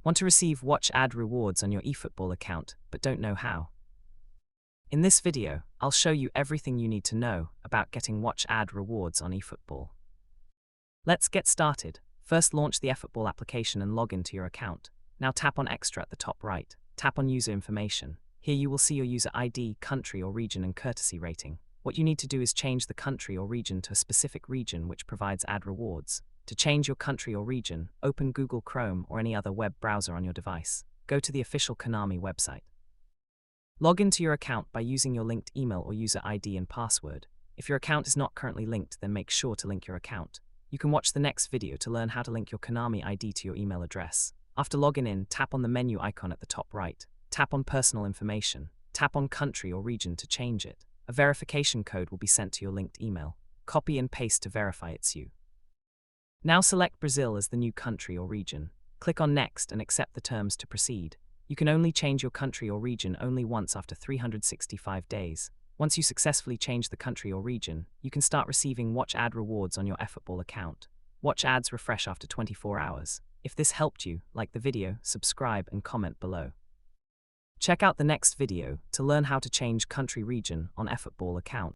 Want to receive Watch Ad rewards on your Efootball account, but don't know how? In this video, I'll show you everything you need to know about getting Watch Ad rewards on Efootball. Let's get started. First, launch the Efootball application and log into your account. Now tap on Extra at the top right. Tap on User Information. Here you will see your user ID, country or region and courtesy rating. What you need to do is change the country or region to a specific region which provides ad rewards. To change your country or region, open Google Chrome or any other web browser on your device. Go to the official Konami website. Log into your account by using your linked email or user ID and password. If your account is not currently linked, then make sure to link your account. You can watch the next video to learn how to link your Konami ID to your email address. After logging in, tap on the menu icon at the top right. Tap on Personal Information. Tap on Country or Region to change it. A verification code will be sent to your linked email. Copy and paste to verify it's you. Now select Brazil as the new country or region. Click on Next and accept the terms to proceed. You can only change your country or region only once after 365 days. Once you successfully change the country or region, you can start receiving Watch Ad rewards on your Efootball account. Watch ads refresh after 24 hours. If this helped you, like the video, subscribe and comment below. Check out the next video to learn how to change country region on Efootball account.